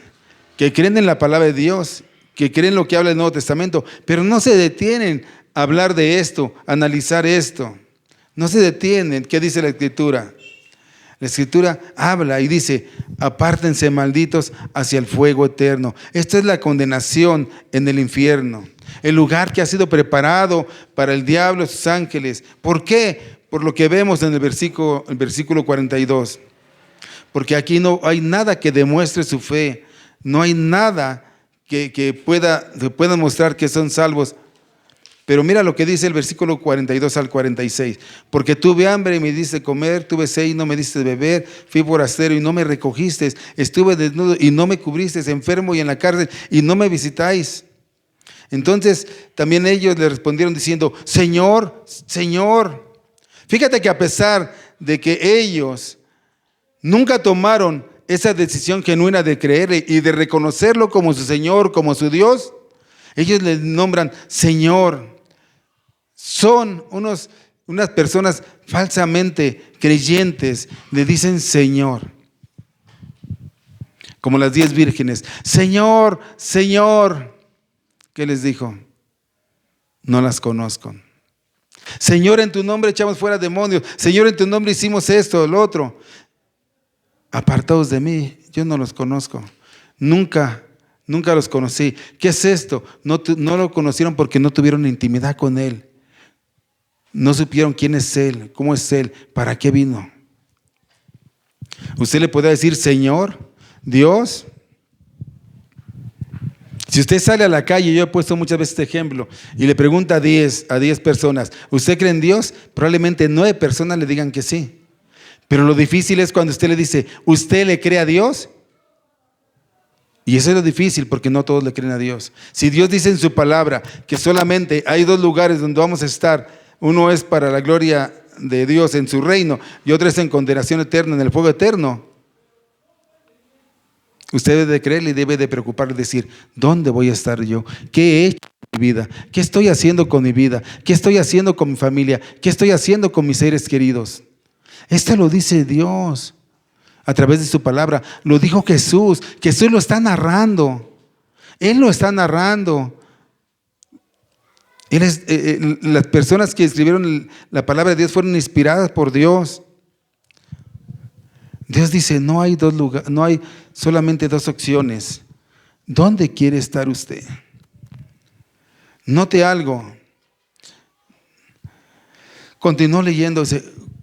que creen en la palabra de Dios, que creen lo que habla el Nuevo Testamento, pero no se detienen a hablar de esto, a analizar esto. No se detienen. ¿Qué dice la Escritura? La Escritura habla y dice: apártense, malditos, hacia el fuego eterno. Esta es la condenación en el infierno, el lugar que ha sido preparado para el diablo y sus ángeles. ¿Por qué? Por lo que vemos en el versículo 42. Porque aquí no hay nada que demuestre su fe, no hay nada que pueda mostrar que son salvos. Pero mira lo que dice el versículo 42 al 46. Porque tuve hambre y me diste comer, tuve sed y no me diste beber, fui forastero y no me recogiste, estuve desnudo y no me cubriste, enfermo y en la cárcel y no me visitáis. Entonces también ellos le respondieron diciendo: Señor, Señor. Fíjate que a pesar de que ellos nunca tomaron esa decisión genuina de creerle y de reconocerlo como su Señor, como su Dios, ellos le nombran Señor. Son unas personas falsamente creyentes, le dicen Señor. Como las 10 vírgenes: Señor, Señor. ¿Qué les dijo? No las conozco. Señor, en tu nombre echamos fuera demonios. Señor, en tu nombre hicimos esto, lo otro. Apartados de mí, yo no los conozco. Nunca los conocí. ¿Qué es esto? No lo conocieron porque no tuvieron intimidad con Él. No supieron quién es Él, cómo es Él, para qué vino. Usted le puede decir Señor, Dios. Si usted sale a la calle, yo he puesto muchas veces este ejemplo, y le pregunta a 10 personas: ¿usted cree en Dios? Probablemente 9 personas le digan que sí. Pero lo difícil es cuando usted le dice: ¿usted le cree a Dios? Y eso es lo difícil, porque no todos le creen a Dios. Si Dios dice en su palabra que solamente hay 2 lugares donde vamos a estar, uno es para la gloria de Dios en su reino y otro es en condenación eterna, en el fuego eterno, usted debe de creerle y debe de preocuparle y decir: ¿dónde voy a estar yo? ¿Qué he hecho con mi vida? ¿Qué estoy haciendo con mi vida? ¿Qué estoy haciendo con mi familia? ¿Qué estoy haciendo con mis seres queridos? Esto lo dice Dios a través de su palabra. Lo dijo Jesús. Jesús lo está narrando. Él lo está narrando. Las personas que escribieron la palabra de Dios fueron inspiradas por Dios. Dios dice: no hay solamente 2 opciones. ¿Dónde quiere estar usted? Note algo. Continuó leyendo.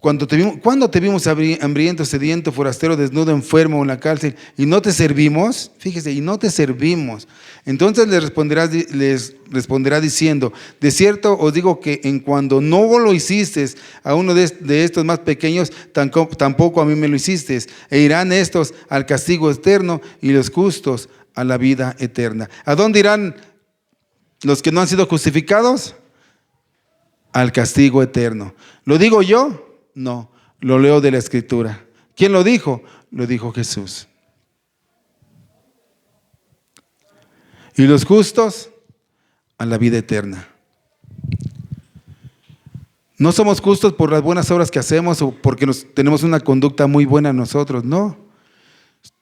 ¿Cuándo te vimos hambriento, sediento, forastero, desnudo, enfermo en la cárcel y no te servimos? Fíjese, y no te servimos. Entonces les responderá diciendo: de cierto os digo que en cuando no lo hiciste a uno de estos más pequeños, tampoco a mí me lo hiciste. E irán estos al castigo eterno y los justos a la vida eterna. ¿A dónde irán los que no han sido justificados? Al castigo eterno. ¿Lo digo yo? No, lo leo de la Escritura. ¿Quién lo dijo? Lo dijo Jesús. Y los justos a la vida eterna. No somos justos por las buenas obras que hacemos o porque tenemos una conducta muy buena nosotros, no.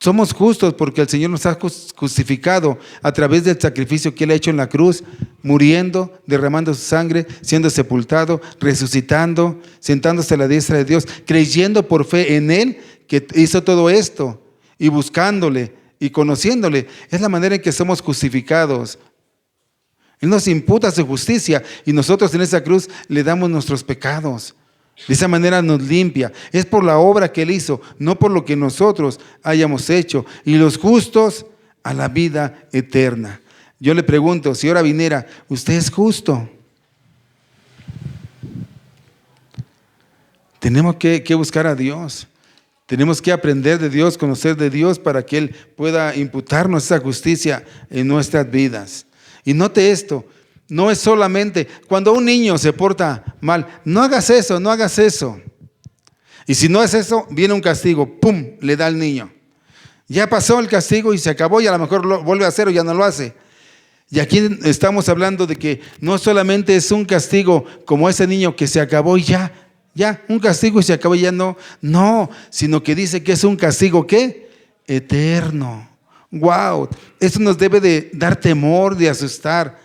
Somos justos porque el Señor nos ha justificado a través del sacrificio que Él ha hecho en la cruz, muriendo, derramando su sangre, siendo sepultado, resucitando, sentándose a la diestra de Dios, creyendo por fe en Él que hizo todo esto y buscándole y conociéndole. Es la manera en que somos justificados. Él nos imputa su justicia y nosotros en esa cruz le damos nuestros pecados. De esa manera nos limpia. Es por la obra que Él hizo, no por lo que nosotros hayamos hecho. Y los justos a la vida eterna. Yo le pregunto, si ahora viniera, ¿usted es justo? Tenemos que buscar a Dios. Tenemos que aprender de Dios, conocer de Dios para que Él pueda imputarnos esa justicia en nuestras vidas. Y note esto. No es solamente cuando un niño se porta mal, no hagas eso, no hagas eso. Y si no es eso, viene un castigo, ¡pum!, le da al niño. Ya pasó el castigo y se acabó y a lo mejor lo vuelve a hacer o ya no lo hace. Y aquí estamos hablando de que no solamente es un castigo como ese niño que se acabó y ya, un castigo y se acabó y ya no, sino que dice que es un castigo, ¿qué? Eterno. ¡Wow! Eso nos debe de dar temor, de asustar.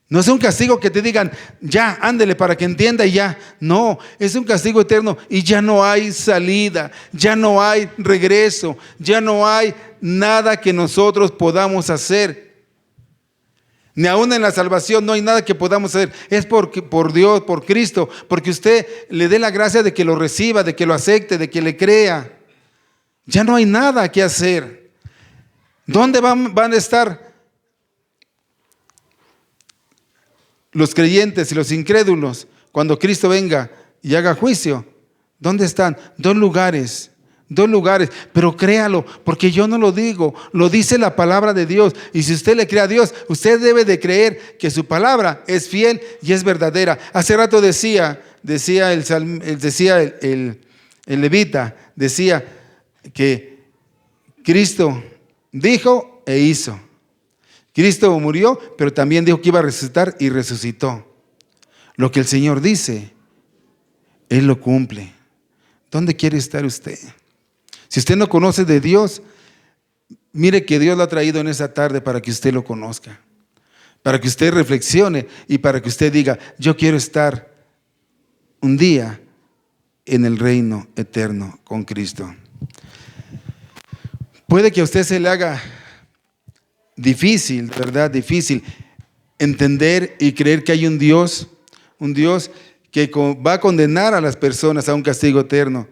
No es un castigo que te digan, ya, ándele para que entienda y ya. No, es un castigo eterno y ya no hay salida, ya no hay regreso, ya no hay nada que nosotros podamos hacer. Ni aún en la salvación no hay nada que podamos hacer. Es por Dios, por Cristo, porque usted le dé la gracia de que lo reciba, de que lo acepte, de que le crea. Ya no hay nada que hacer. ¿Dónde van a estar los creyentes y los incrédulos cuando Cristo venga y haga juicio? ¿Dónde están? Dos lugares, pero créalo, porque yo no lo digo, lo dice la palabra de Dios. Y si usted le cree a Dios, usted debe de creer que su palabra es fiel y es verdadera. Hace rato decía el levita, decía que Cristo dijo e hizo. Cristo murió, pero también dijo que iba a resucitar y resucitó. Lo que el Señor dice, Él lo cumple. ¿Dónde quiere estar usted? Si usted no conoce de Dios, mire que Dios lo ha traído en esa tarde para que usted lo conozca, para que usted reflexione y para que usted diga, yo quiero estar un día en el reino eterno con Cristo. Puede que a usted se le haga difícil, ¿verdad? Difícil entender y creer que hay un Dios que va a condenar a las personas a un castigo eterno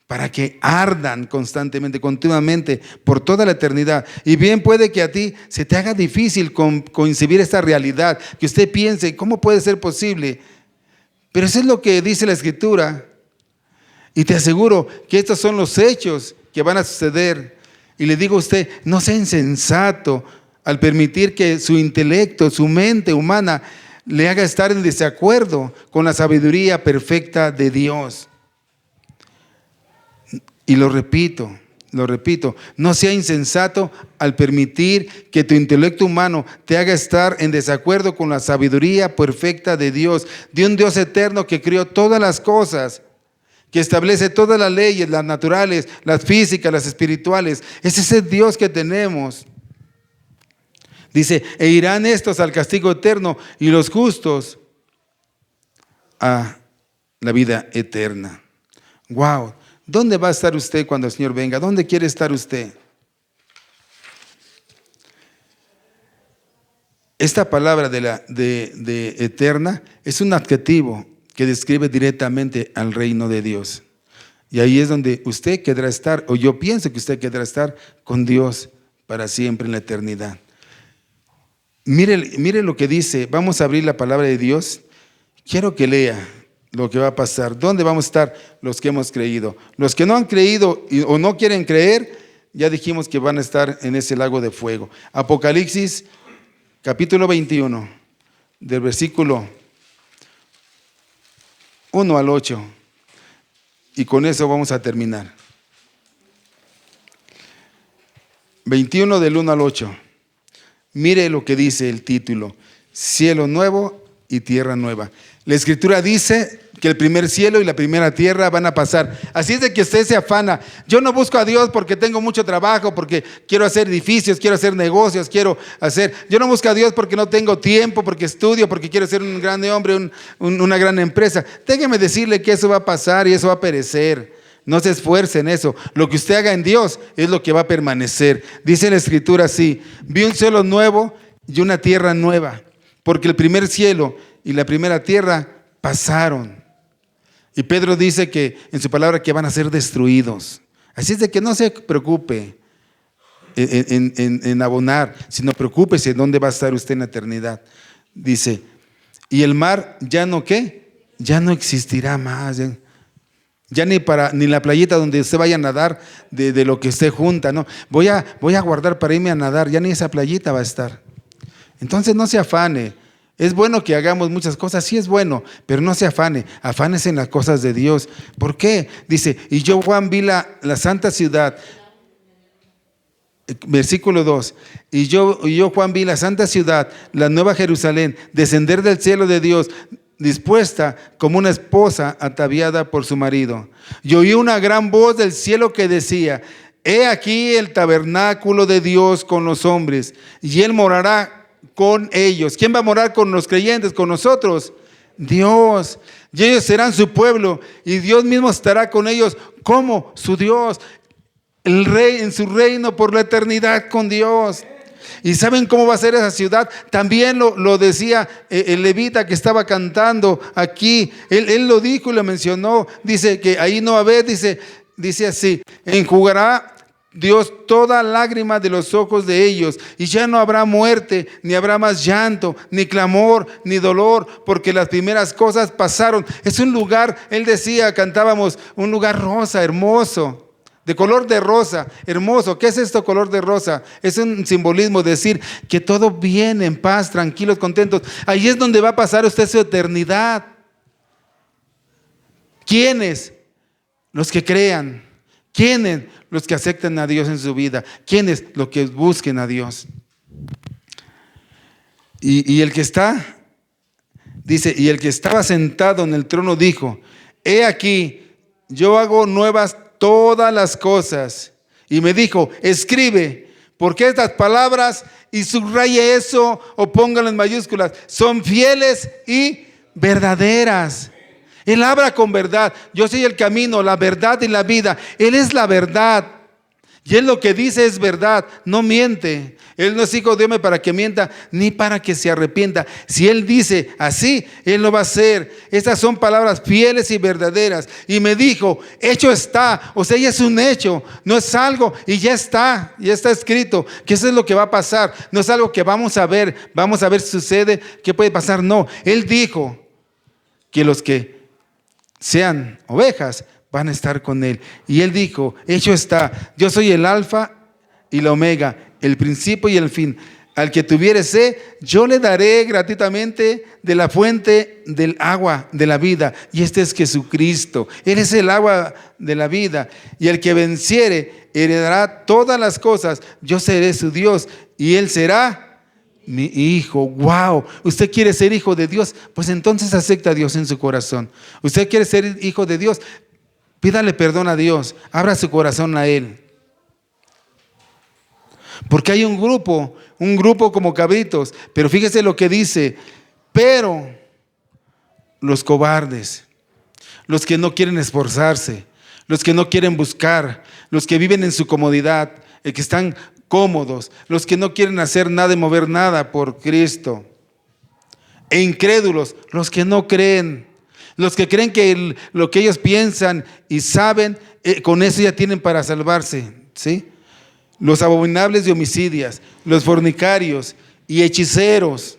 para que ardan constantemente, continuamente, por toda la eternidad. Y bien puede que a ti se te haga difícil concebir esta realidad, que usted piense, ¿cómo puede ser posible? Pero eso es lo que dice la Escritura. Y te aseguro que estos son los hechos que van a suceder. Y le digo a usted, no sea insensato al permitir que su intelecto, su mente humana, le haga estar en desacuerdo con la sabiduría perfecta de Dios. Y lo repito, no sea insensato al permitir que tu intelecto humano te haga estar en desacuerdo con la sabiduría perfecta de Dios, de un Dios eterno que creó todas las cosas, que establece todas las leyes, las naturales, las físicas, las espirituales. Ese es el Dios que tenemos. Dice, e irán estos al castigo eterno y los justos a la vida eterna. Wow. ¿Dónde va a estar usted cuando el Señor venga? ¿Dónde quiere estar usted? esta palabra de eterna es un adjetivo que describe directamente al reino de Dios. Y ahí es donde usted quedará estar, o yo pienso que usted quedará estar con Dios para siempre en la eternidad. Mire lo que dice. Vamos a abrir la palabra de Dios. Quiero que lea lo que va a pasar. ¿Dónde vamos a estar los que hemos creído? Los que no han creído o no quieren creer, ya dijimos que van a estar en ese lago de fuego. Apocalipsis capítulo 21, del versículo 1 al 8. Y con eso vamos a terminar. 21 del 1 al 8. Mire lo que dice el título: cielo nuevo y tierra nueva. La Escritura dice que el primer cielo y la primera tierra van a pasar. Así es de que usted se afana. Yo no busco a Dios porque tengo mucho trabajo, porque quiero hacer edificios, quiero hacer negocios, Yo no busco a Dios porque no tengo tiempo, porque estudio, porque quiero ser un gran hombre, una gran empresa. Déjeme decirle que eso va a pasar y eso va a perecer. No se esfuerce en eso. Lo que usted haga en Dios es lo que va a permanecer. Dice la Escritura así: vi un cielo nuevo y una tierra nueva, porque el primer cielo y la primera tierra pasaron. Y Pedro dice que en su palabra que van a ser destruidos. Así es de que no se preocupe en abonar, sino preocúpese en dónde va a estar usted en la eternidad. Dice, y el mar ya no ¿qué? Ya no existirá más. Ya ni la playita donde usted vaya a nadar de lo que usted junta, no. Voy a guardar para irme a nadar, ya ni esa playita va a estar. Entonces no se afane. Es bueno que hagamos muchas cosas, sí es bueno, pero no se afane, afánese en las cosas de Dios. ¿Por qué? Dice, y yo Juan vi la santa ciudad, versículo 2, y yo Juan vi la santa ciudad, la nueva Jerusalén, descender del cielo de Dios, dispuesta como una esposa ataviada por su marido. Y oí una gran voz del cielo que decía, he aquí el tabernáculo de Dios con los hombres, y Él morará con ellos. ¿Quién va a morar con los creyentes, con nosotros? Dios. Y ellos serán su pueblo, y Dios mismo estará con ellos como su Dios, el rey en su reino por la eternidad con Dios. ¿Y saben cómo va a ser esa ciudad? También lo decía el levita que estaba cantando aquí. Él lo dijo y lo mencionó. Dice que ahí no va a haber, dice así, enjugará Dios toda lágrima de los ojos de ellos, y ya no habrá muerte, ni habrá más llanto, ni clamor, ni dolor, porque las primeras cosas pasaron. Es un lugar, él decía, cantábamos, un lugar rosa, hermoso, de color de rosa, hermoso. ¿Qué es esto, color de rosa? Es un simbolismo, decir que todo viene en paz, tranquilos, contentos. Ahí es donde va a pasar usted su eternidad. ¿Quiénes? Los que crean. ¿Quiénes? Los que acepten a Dios en su vida. ¿Quiénes? Los que busquen a Dios. Y el que está, dice, y el que estaba sentado en el trono dijo, he aquí, yo hago nuevas todas las cosas. Y me dijo, escribe, porque estas palabras, y subraye eso, o póngalo en mayúsculas, son fieles y verdaderas. Él habla con verdad. Yo soy el camino, la verdad y la vida. Él es la verdad. Y Él lo que dice es verdad, no miente. Él no es hijo de hombre para que mienta, ni para que se arrepienta. Si Él dice así, Él lo va a hacer. Estas son palabras fieles y verdaderas. Y me dijo, hecho está. O sea, ya es un hecho, no es algo, y ya está escrito, que eso es lo que va a pasar. No es algo que vamos a ver si sucede, qué puede pasar. No, Él dijo que los que sean ovejas van a estar con Él. Y Él dijo, hecho está, yo soy el alfa y la omega, el principio y el fin. Al que tuviere sed, yo le daré gratuitamente de la fuente del agua de la vida. Y este es Jesucristo. Él es el agua de la vida. Y el que venciere, heredará todas las cosas. Yo seré su Dios y Él será mi hijo. Wow. ¿Usted quiere ser hijo de Dios? Pues entonces acepta a Dios en su corazón. ¿Usted quiere ser hijo de Dios? Pídale perdón a Dios. Abra su corazón a Él. Porque hay un grupo como cabritos. Pero fíjese lo que dice. Pero los cobardes, los que no quieren esforzarse, los que no quieren buscar, los que viven en su comodidad, que están cómodos, los que no quieren hacer nada y mover nada por Cristo. E incrédulos, los que no creen, los que creen que lo que ellos piensan y saben, con eso ya tienen para salvarse, ¿sí? Los abominables de homicidias, los fornicarios y hechiceros,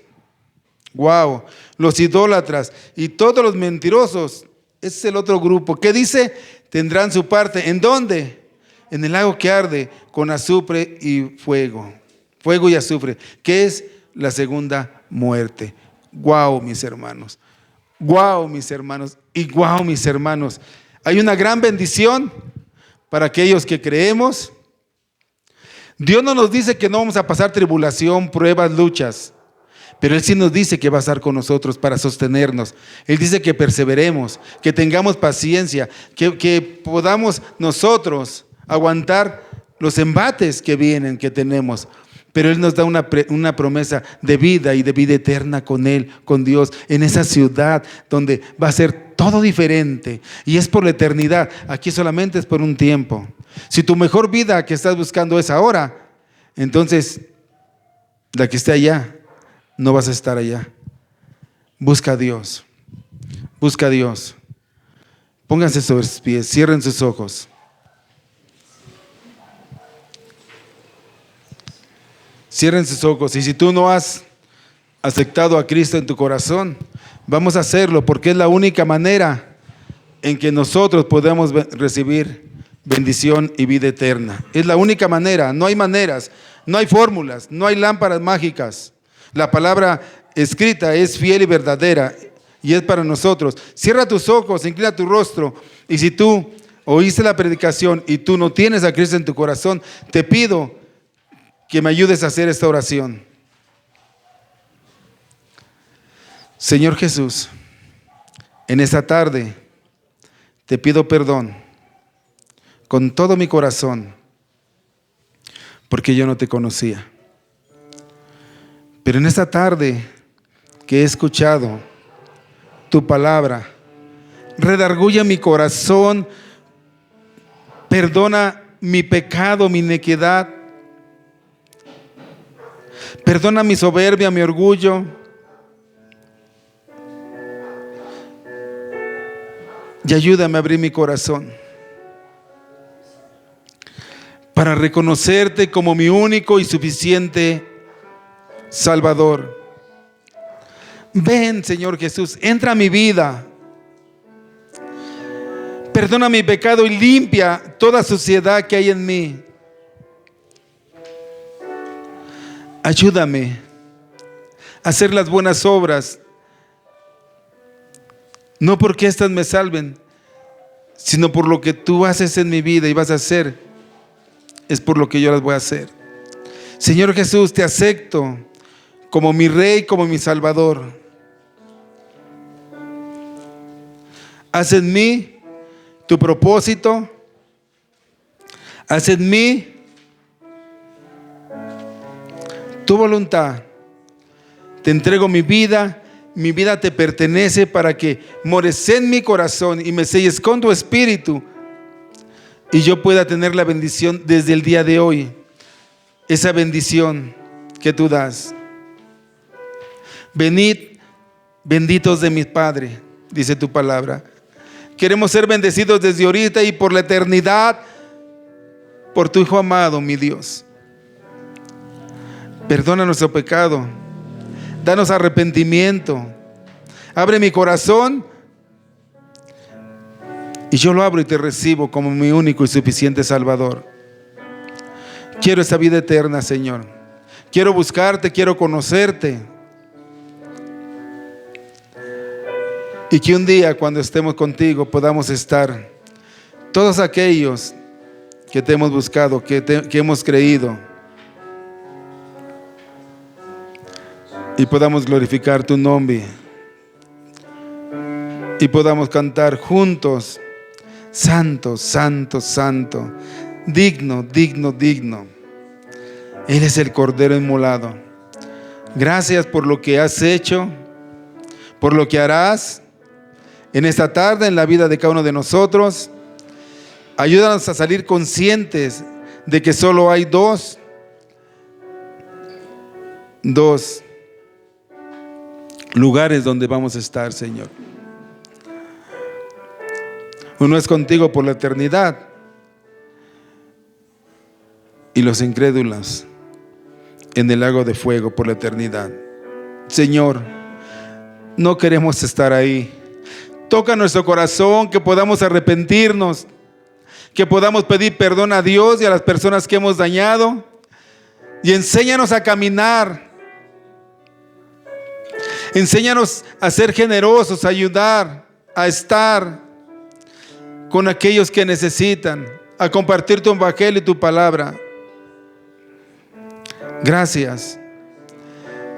wow, los idólatras y todos los mentirosos. Ese es el otro grupo. ¿Qué dice? Tendrán su parte. ¿En dónde? En el lago que arde con azufre y fuego. Fuego y azufre, que es la segunda muerte. Wow, mis hermanos. Wow, mis hermanos. Y wow, mis hermanos. Hay una gran bendición para aquellos que creemos. Dios no nos dice que no vamos a pasar tribulación, pruebas, luchas. Pero Él sí nos dice que va a estar con nosotros para sostenernos. Él dice que perseveremos, que tengamos paciencia, que podamos nosotros aguantar los embates que vienen, que tenemos. Pero Él nos da una promesa de vida y de vida eterna con Él, con Dios, en esa ciudad donde va a ser todo diferente. Y es por la eternidad. Aquí solamente es por un tiempo. Si tu mejor vida que estás buscando es ahora, entonces la que esté allá, no vas a estar allá. Busca a Dios. Busca a Dios. Pónganse sobre sus pies, cierren sus ojos. Cierren sus ojos. Y si tú no has aceptado a Cristo en tu corazón, vamos a hacerlo, porque es la única manera en que nosotros podemos recibir bendición y vida eterna. Es la única manera. No hay maneras, no hay fórmulas, no hay lámparas mágicas. La palabra escrita es fiel y verdadera y es para nosotros. Cierra tus ojos, inclina tu rostro, y si tú oíste la predicación y tú no tienes a Cristo en tu corazón, te pido que me ayudes a hacer esta oración. Señor Jesús, en esta tarde te pido perdón con todo mi corazón, porque yo no te conocía. Pero en esta tarde que he escuchado tu palabra, redarguye mi corazón, perdona mi pecado, mi iniquidad, perdona mi soberbia, mi orgullo, y ayúdame a abrir mi corazón para reconocerte como mi único y suficiente Salvador. Ven, Señor Jesús, entra a mi vida. Perdona mi pecado y limpia toda suciedad que hay en mí. Ayúdame a hacer las buenas obras, no porque éstas me salven, sino por lo que tú haces en mi vida y vas a hacer, es por lo que yo las voy a hacer. Señor Jesús, te acepto como mi Rey, como mi Salvador. Haz en mí tu propósito, haz en mí tu voluntad. Te entrego mi vida te pertenece para que mores en mi corazón y me selles con tu espíritu y yo pueda tener la bendición desde el día de hoy, esa bendición que tú das. Venid, benditos de mi Padre, dice tu palabra. Queremos ser bendecidos desde ahorita y por la eternidad, por tu Hijo amado, mi Dios. Perdona nuestro pecado, danos arrepentimiento, abre mi corazón y yo lo abro y te recibo como mi único y suficiente Salvador. Quiero esta vida eterna, Señor. Quiero buscarte, quiero conocerte. Y que un día cuando estemos contigo podamos estar todos aquellos que te hemos buscado, que hemos creído, y podamos glorificar tu nombre y podamos cantar juntos: santo, santo, santo, digno, digno, digno. Él es el Cordero inmolado. Gracias por lo que has hecho, por lo que harás en esta tarde en la vida de cada uno de nosotros. Ayúdanos a salir conscientes de que solo hay dos 2 lugares donde vamos a estar, Señor. Uno es contigo por la eternidad y los incrédulos en el lago de fuego por la eternidad. Señor, no queremos estar ahí. Toca nuestro corazón, que podamos arrepentirnos, que podamos pedir perdón a Dios y a las personas que hemos dañado, y enséñanos a caminar. Enséñanos a ser generosos, a ayudar, a estar con aquellos que necesitan, a compartir tu evangelio y tu palabra. Gracias.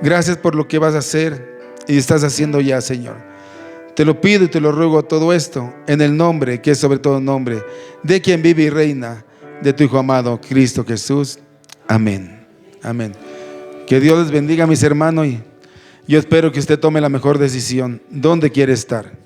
Gracias por lo que vas a hacer y estás haciendo ya, Señor. Te lo pido y te lo ruego todo esto en el nombre, que es sobre todo nombre, de quien vive y reina, de tu Hijo amado, Cristo Jesús. Amén. Amén. Que Dios les bendiga, mis hermanos, y yo espero que usted tome la mejor decisión. ¿Dónde quiere estar?